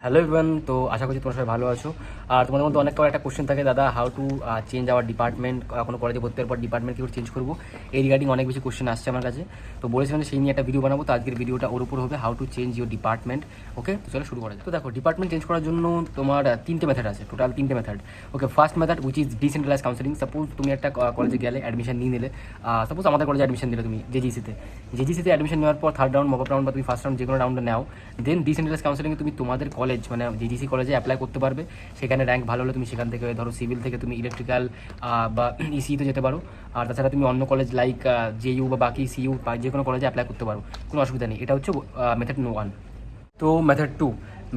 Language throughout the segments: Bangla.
হ্যালো এভরিওয়ান, তো আশা করছি তোমরা সবাই ভালো আছো। আর তোমাদের মধ্যে অনেক একটা কোশ্চেন থাকে, দাদা how to change our department, কোনো কলেজে ভর্তি হওয়ার পর ডিপার্টমেন্ট কী করে চেঞ্জ করবো, এই রিগার্ডিং অনেক বেশি কোশ্চেন আসছে আমার কাছে। তো বলেছিলাম যে সেই নিয়ে একটা ভিডিও বানাবো, তো আজকের ভিডিওটা ওর উপর হবে, how to change your department. Okay, তো চলো শুরু করা যায়। তো দেখো, ডিপার্টমেন্ট চেঞ্জ করার জন্য তোমার তিনটে মেথড আছে, টোটাল তিনটে method. Okay, first method which is decentralise counselling. Suppose তুমি একটা কলেজে গেলে, অ্যাডমিশন নিয়ে নিলে, সাপোজ আমাদের কলেজে অ্যাডমিশন দিলে তুমি জেজিসিতে অ্যাডমিশন নেওয়ার পর থার্ড রাউন্ড, মপ রাউন্ড বা তুমি ফার্স্ট রাউন্ড যে কোনো রাউন্ডে নাও, দেন ডিসেন্ট্রালাইজ কাউন্সেলিংয়ে তুমি তোমাদের কলেজ মানে জেজিসি কলেজে অ্যাপ্লাই করতে পারবে। সেখানে র্যাঙ্ক ভালো হলে তুমি সেখান থেকে ধরো সিভিল থেকে তুমি ইলেকট্রিক্যাল বা ইসিতে যেতে পারো। আর তাছাড়া তুমি অন্য কলেজ লাইক জেইউ বা বাকি সিইউ বা যে কোনো কলেজে অ্যাপ্লাই করতে পারো, কোনো অসুবিধা নেই। এটা হচ্ছে মেথড 1। তো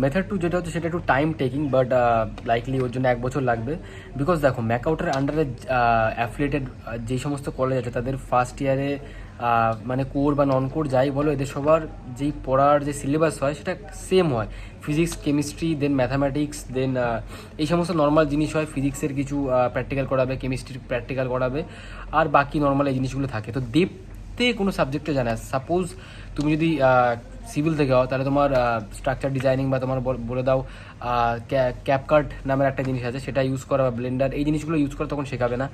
মেথড টু যেটা হচ্ছে সেটা একটু টাইম টেকিং, বাট লাইকলি ওর জন্য 1 বছর লাগবে। বিকজ দেখো, ম্যাকআউটের আন্ডারে অ্যাফিলিয়েটেড যেই সমস্ত কলেজ আছে তাদের ফার্স্ট ইয়ারে মানে কোর বা নন কোর যাই বলো, এদের সবার যেই পড়ার যে সিলেবাস হয় সেটা সেম হয়। ফিজিক্স, কেমিস্ট্রি, দেন ম্যাথামেটিক্স, দেন এই সমস্ত নর্মাল জিনিস হয়। ফিজিক্সের কিছু প্র্যাকটিক্যাল করাবে, কেমিস্ট্রির প্র্যাকটিক্যাল করাবে, আর বাকি নর্মাল এই জিনিসগুলো থাকে। তো দেবতে কোনো সাবজেক্টে জানা, সাপোজ তুমি যদি সিভিল থেকে হও তাহলে তোমার স্ট্রাকচার ডিজাইনিং বা তোমার বলে দাও ক্যাপকাট নামের একটা জিনিস আছে, সেটা ইউজ করা বা ব্লেন্ডার, এই জিনিসগুলো ইউজ করা তখন শেখাবে না।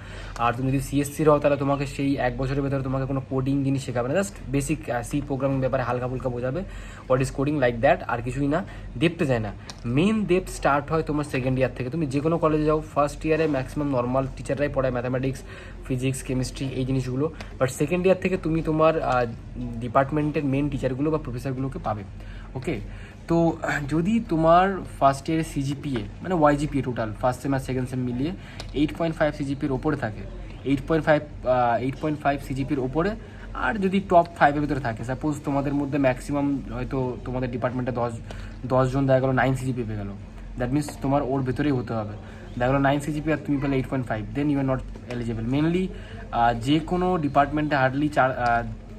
আর তুমি যদি সিএসসির হও তাহলে তোমাকে সেই 1 বছরের ভেতরে তোমাকে কোনো কোডিং জিনিস শেখাবে না, জাস্ট বেসিক সি প্রোগ্রামিং ব্যাপারে হালকা ফুলকা বোঝাবে, what is coding like that, আর কিছুই না। ডেপথে যায় না। মেন ডেপথ স্টার্ট হয় তোমার সেকেন্ড ইয়ার থেকে। তুমি যে কোনো কলেজে যাও, ফার্স্ট ইয়ারে ম্যাক্সিমাম নর্মাল টিচাররাই পড়ায় ম্যাথামেটিক্স, ফিজিক্স, কেমিস্ট্রি, এই জিনিসগুলো। বাট সেকেন্ড ইয়ার থেকে তুমি তোমার ডিপার্টমেন্টের মেন টিচারগুলো বা প্রফেসরগুলোকে পাবে। ওকে, তো যদি তোমার ফার্স্ট ইয়ারে সিজিপিএ মানে ওয়াইজিপিএ টোটাল ফার্স্ট সেম আর সেকেন্ড সেম মিলিয়ে 8.5 সিজিপির ওপরে থাকে, 8.5 সিজিপির ওপরে, আর যদি টপ 5-এর ভিতরে থাকে, সাপোজ তোমাদের মধ্যে ম্যাক্সিমাম হয়তো তোমাদের ডিপার্টমেন্টে 10 জন দেখা গেলো 9 সিজিপি পেয়ে গেলো, দ্যাট মিনস তোমার ওর ভেতরেই হতে হবে। দেখা গেলো 9 সিজিপি আর তুমি পেলে 8.5, then you are not eligible. Mainly যে কোনো ডিপার্টমেন্টে হার্ডলি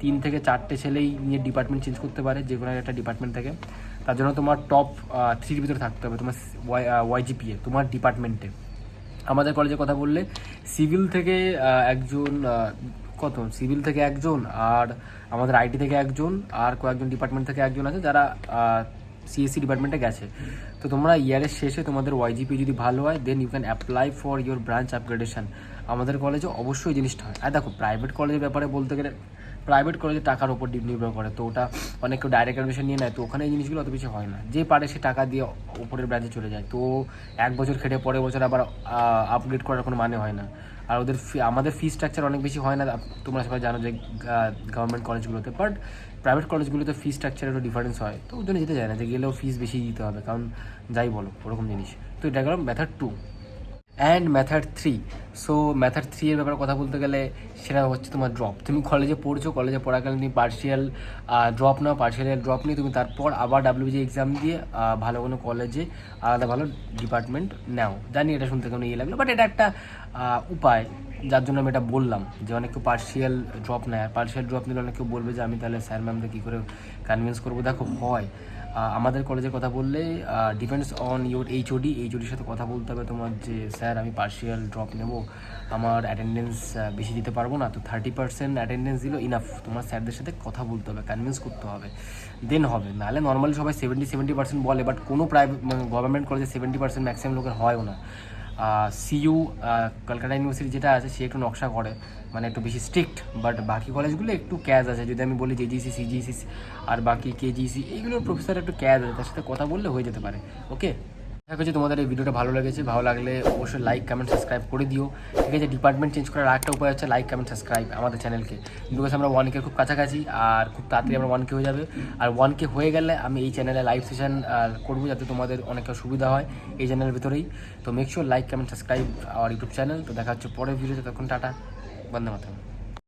3 থেকে 4টে ছেলেই নিয়ে ডিপার্টমেন্ট চেঞ্জ করতে পারে যে কোনো একটা ডিপার্টমেন্ট থেকে। তার জন্য তোমার টপ 3-র ভিতরে থাকতে হবে তোমার ওয়াইজিপিএ তোমার ডিপার্টমেন্টে। আমাদের কলেজের কথা বললে সিভিল থেকে একজন, সিভিল থেকে একজন, আর আমাদের আইটি থেকে একজন, আর কয়েকজন ডিপার্টমেন্ট থেকে একজন আছে যারা সিএসসি ডিপার্টমেন্টে গেছে। তো তোমরা ইয়ারের শেষে তোমাদের ওয়াইজিপি যদি ভালো হয়, then you can apply for your branch upgradation. আমাদের কলেজে অবশ্যই জিনিসটা হয়। আর দেখো, প্রাইভেট কলেজের ব্যাপারে বলতে গেলে প্রাইভেট কলেজে টাকার উপর নির্ভর করে, তো ওটা অনেক কেউ ডাইরেক্ট অ্যাডমিশন নিয়ে নেয়, তো ওখানে এই জিনিসগুলো অত বেশি হয় না। যে পারে সে টাকা দিয়ে উপরের ব্রাঞ্চে চলে যায়, তো 1 বছর খেটে পরের বছর আবার আপগ্রেড করার কোনো মানে হয় না। আর ওদের আমাদের ফি স্ট্রাকচার অনেক বেশি হয় না, তোমরা সবাই জানো যে গভর্নমেন্ট কলেজগুলোতে, বাট প্রাইভেট কলেজগুলোতে ফি স্ট্রাকচার একটু ডিফারেন্স হয়, তো ওই জন্য যেতে যায় না, যে গেলেও ফিস বেশি দিতে হবে, কারণ যাই বলো ওরকম জিনিস। তো এটা গেল method 2 and method 3। So method 3 এর ব্যাপারে কথা বলতে গেলে সেটা হচ্ছে তোমার ড্রপ। তুমি কলেজে পড়ছো, কলেজে পড়াকালীন তুমি পার্শিয়াল ড্রপ নাও, পার্শিয়াল ড্রপ নিয়ে তুমি তারপর আবার ডাব্লিউবিজি এক্সাম দিয়ে ভালো কোনো কলেজে আলাদা ভালো ডিপার্টমেন্ট নাও। জানি এটা শুনতে কোনো ইয়ে লাগলো, বাট এটা একটা উপায়, যার জন্য আমি এটা বললাম যে অনেক কেউ পার্শিয়াল ড্রপ নেয়। পার্শিয়াল ড্রপ নিলে অনেক কেউ বলবে যে আমি তাহলে স্যার ম্যামকে কী করে কনভিন্স করবো। দেখো, হয় আমাদের কলেজের কথা বললে ডিপেন্ডস অন ইউর এইচওডির সাথে কথা বলতে হবে তোমার, যে স্যার আমি পার্শিয়াল ড্রপ নেব, আমার অ্যাটেন্ডেন্স বেশি দিতে পারবো না, তো 30% অ্যাটেন্ডেন্স দিল ইনাফ। তোমার স্যারদের সাথে কথা বলতে হবে, কনভিন্স করতে হবে, দেন হবে। নাহলে নর্মালি সবাই 70% বলে, বাট কোনো প্রাইভেট গভর্নমেন্ট কলেজে 70% ম্যাক্সিমাম লোকের হয়ও না। সিইউ কলকাতা ইউনিভার্সিটি যেটা আছে সে একটু নকশা করে, মানে একটু বেশি স্ট্রিক্ট, বাট বাকি কলেজগুলো একটু ক্যাজ আছে। যদি আমি বলি জেজিসি, সিজিসি আর বাকি কেজিসি, এইগুলোর প্রফেসর একটু ক্যাজ আছে, তার সাথে কথা বললে হয়ে যেতে পারে। ওকে, দেখা করছি তোমাদের এই ভিডিওটা ভালো লেগেছে। ভালো লাগলে অবশ্যই লাইক, কমেন্ট, সাবস্ক্রাইব করে দিও। ঠিক আছে, ডিপার্টমেন্ট চেঞ্জ করার আরেকটা উপায় হচ্ছে লাইক, কমেন্ট, সাবস্ক্রাইব আমাদের চ্যানেলকে। বিকজ আমরা 1K খুব কাছাকাছি, আর খুব তাড়াতাড়ি আমরা 1K হয়ে যাবে। আর 1K হয়ে গেলে আমি এই চ্যানেলে লাইভ সেশন করবো, যাতে তোমাদের অনেকটা সুবিধা হয় এই চ্যানেলের ভিতরেই। তো make sure like, comment, subscribe আমার ইউটিউব চ্যানেল। তো দেখা হচ্ছে পরের ভিডিওতে, তখন টাটা, বন্দে মাতরম।